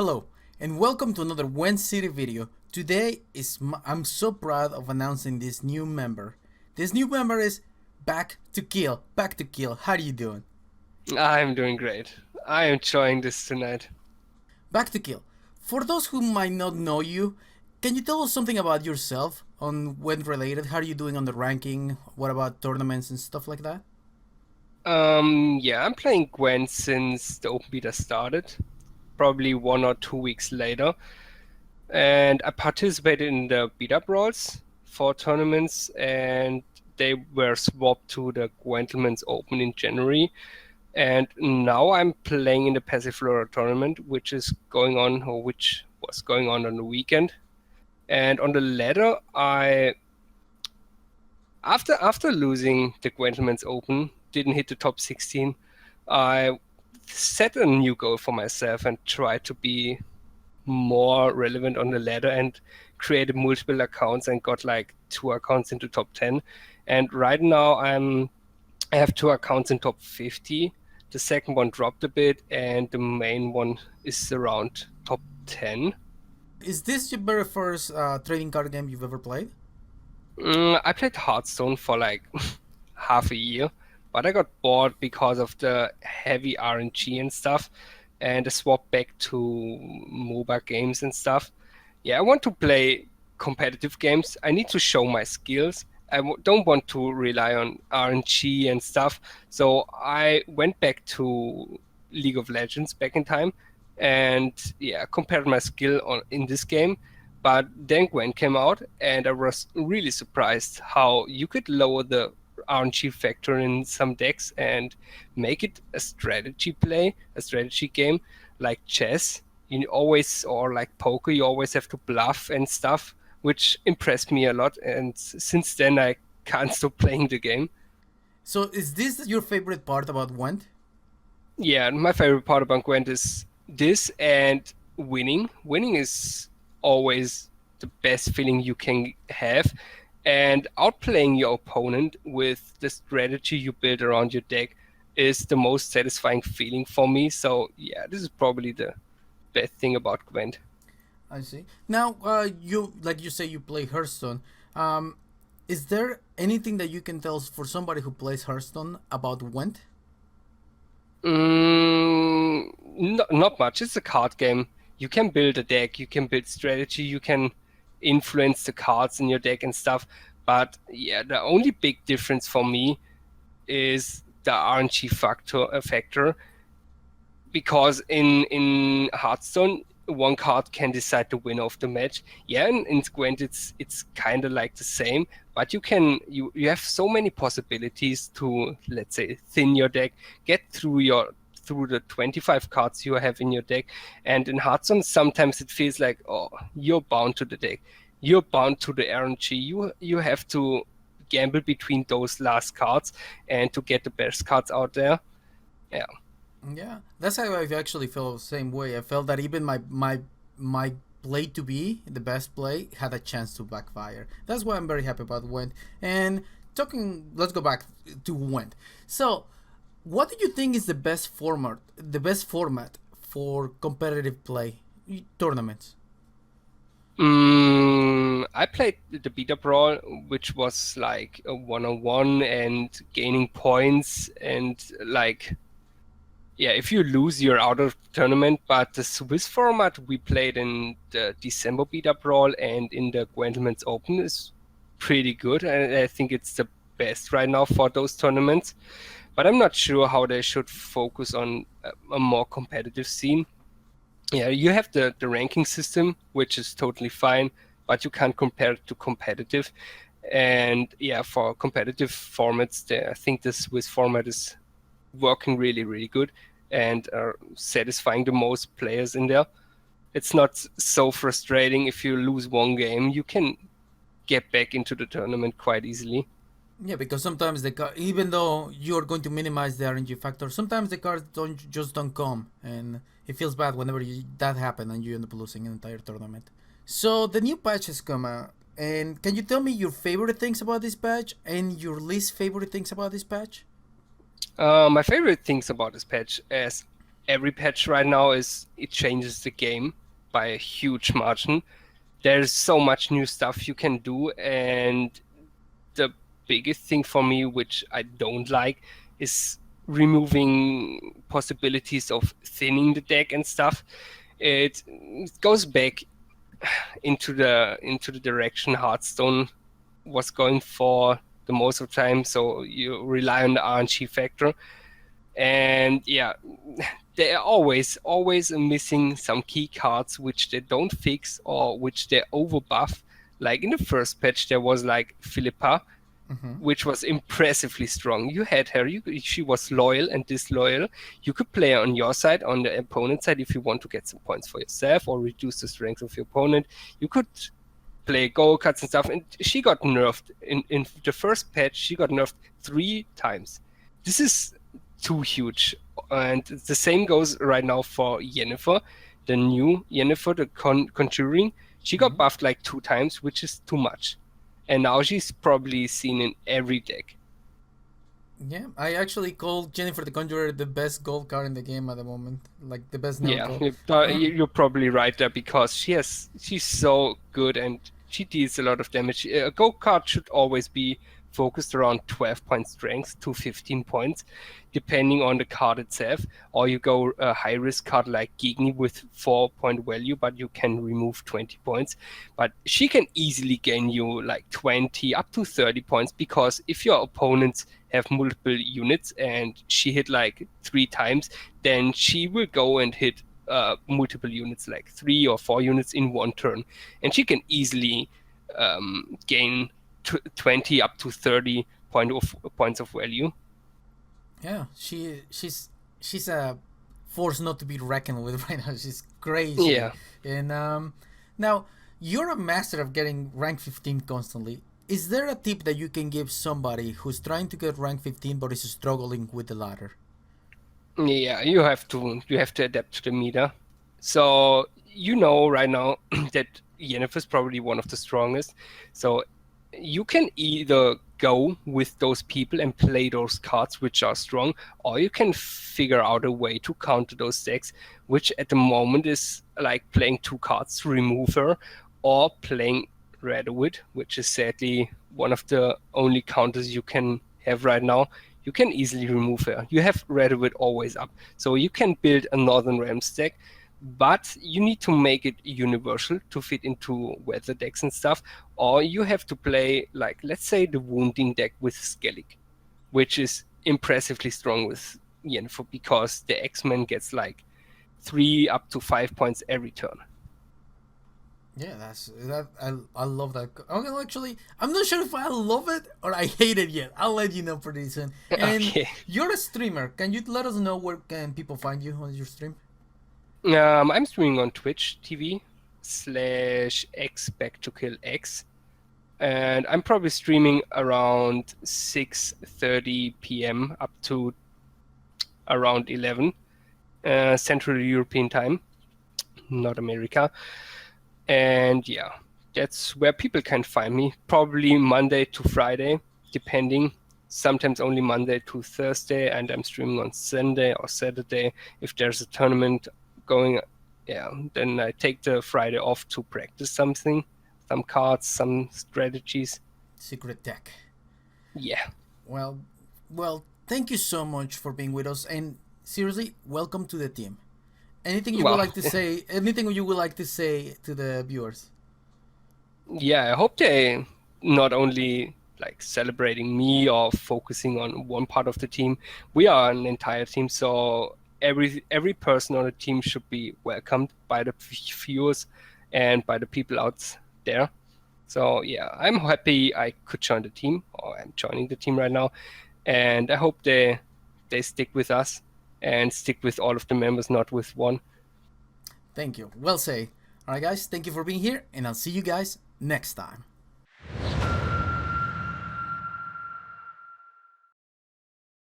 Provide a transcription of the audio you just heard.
Hello, and welcome to another Gwent City video. Today I'm so proud of announcing this new member. This new member is Back2Kill. Back2Kill, how are you doing? I'm doing great. I am enjoying this tonight. Back2Kill, for those who might not know you, can you tell us something about yourself on Gwent related? How are you doing on the ranking? What about tournaments and stuff like that? Yeah, I'm playing Gwent since the open beta started, probably 1 or 2 weeks later. And I participated in the beta brawls for tournaments, and they were swapped to the Gentlemen's Open in January. And now I'm playing in the Passiflora tournament, which is going on, or which was going on the weekend. And on the ladder, after losing the Gentlemen's Open, didn't hit the top 16, I set a new goal for myself and tried to be more relevant on the ladder and created multiple accounts and got like 2 accounts into top 10. And right now I have 2 accounts in top 50. The second one dropped a bit, and the main one is around top 10. Is this your very first trading card game you've ever played? I played Hearthstone for like half a year, but I got bored because of the heavy RNG and stuff, and I swapped back to MOBA games and stuff. Yeah, I want to play competitive games. I need to show my skills. Don't want to rely on RNG and stuff. So I went back to League of Legends back in time, and yeah, compared my skill in this game. But then Gwent came out, and I was really surprised how you could lower the RNG factor in some decks and make it a strategy play, a strategy game like chess. You always, or like poker, you always have to bluff and stuff, which impressed me a lot. And since then, I can't stop playing the game. So is this your favorite part about Gwent? Yeah, my favorite part about Gwent is this and winning. Winning is always the best feeling you can have. And outplaying your opponent with the strategy you build around your deck is the most satisfying feeling for me. So yeah, this is probably the best thing about Gwent. I see. Now, you like you say you play Hearthstone. Is there anything that you can tell us for somebody who plays Hearthstone about Gwent? Not much. It's a card game. You can build a deck, you can build strategy, you can influence the cards in your deck and stuff. But yeah, the only big difference for me is the RNG factor, because in Hearthstone, one card can decide the winner of the match. Yeah, in Gwent it's kind of like the same, but you have so many possibilities to, let's say, thin your deck, get through the 25 cards you have in your deck. And in Hearthstone, sometimes it feels like, oh, you're bound to the deck, you're bound to the RNG. You have to gamble between those last cards and to get the best cards out there. Yeah. Yeah, that's how I actually felt the same way. I felt that even my play to be the best play had a chance to backfire. That's why I'm very happy about Gwent. And let's go back to Gwent. So, what do you think is the best format for competitive play tournaments? I played the beta brawl, which was like a one-on-one and gaining points, and like, yeah, if you lose, you're out of the tournament. But the Swiss format we played in the December beta brawl and in the Gentlemen's Open is pretty good, and I think it's the best right now for those tournaments. But I'm not sure how they should focus on a more competitive scene. Yeah, you have the ranking system, which is totally fine, but you can't compare it to competitive. And yeah, for competitive formats, I think the Swiss format is working really, really good and satisfying the most players in there. It's not so frustrating. If you lose one game, you can get back into the tournament quite easily. Yeah, because sometimes even though you're going to minimize the RNG factor, sometimes the cards don't come, and it feels bad whenever that happens and you end up losing an entire tournament. So the new patch has come out, and can you tell me your favorite things about this patch and your least favorite things about this patch? My favorite things about this patch is every patch right now it changes the game by a huge margin. There's so much new stuff you can do, and the biggest thing for me, which I don't like, is removing possibilities of thinning the deck and stuff. It goes back into the direction Hearthstone was going for the most of the time. So you rely on the RNG factor, and yeah, they are always missing some key cards which they don't fix or which they overbuff. Like in the first patch, there was like Philippa, which was impressively strong. You had her, she was loyal and disloyal. You could play her on your side, on the opponent's side, if you want to get some points for yourself or reduce the strength of your opponent. You could play gold cards and stuff, and she got nerfed. In the first patch, she got nerfed 3 times. This is too huge. And the same goes right now for Yennefer, the new Yennefer, the Conjuring. She got buffed like 2 times, which is too much. And now she's probably seen in every deck. Yeah, I actually called Jennifer the Conjurer the best gold card in the game at the moment, like the best no You're probably right there, because she's so good and she deals a lot of damage. A gold card should always be focused around 12 point strength to 15 points, depending on the card itself. Or you go a high risk card like Gigni with 4-point value, but you can remove 20 points. But she can easily gain you like 20 up to 30 points, because if your opponents have multiple units and she hit like 3 times, then she will go and hit multiple units, like 3 or 4 units in one turn, and she can easily gain 20 up to 30 points of value. Yeah, she's a force not to be reckoned with right now. She's crazy. Yeah. And now you're a master of getting rank 15 constantly. Is there a tip that you can give somebody who's trying to get rank 15 but is struggling with the ladder? Yeah, you have to adapt to the meta. So you know right now that Yennefer is probably one of the strongest. So you can either go with those people and play those cards which are strong, or you can figure out a way to counter those decks, which at the moment is like playing 2 cards to remove her, or playing Redwood, which is sadly one of the only counters you can have right now. You can easily remove her. You have Redwood always up, so you can build a Northern Realms deck, but you need to make it universal to fit into weather decks and stuff. Or you have to play, like, let's say, the Wounding deck with Skellig, which is impressively strong with Yennefer, because the X-Men gets like 3 up to 5 points every turn. Yeah, I love that. Okay, actually, I'm not sure if I love it or I hate it yet. I'll let you know pretty soon. And Okay. You're a streamer. Can you let us know where can people find you on your stream? I'm streaming on Twitch TV /X Back2Kill X, and I'm probably streaming around 6:30 p.m. up to around 11 Central European time, not America. And yeah, that's where people can find me. Probably Monday to Friday, depending. Sometimes only Monday to Thursday, and I'm streaming on Sunday or Saturday if there's a tournament going. Yeah, then I take the Friday off to practice something, some cards, some strategies. Secret deck. Yeah. Well, thank you so much for being with us, and seriously, welcome to the team. Anything you Wow. would like to say? Anything you would like to say to the viewers? Yeah, I hope they not only like celebrating me or focusing on one part of the team. We are an entire team, so every person on the team should be welcomed by the viewers and by the people out there. So yeah, I'm happy I could join the team, or I'm joining the team right now, and I hope they stick with us and stick with all of the members, not with one. Thank you. Well said. All right, guys. Thank you for being here, and I'll see you guys next time.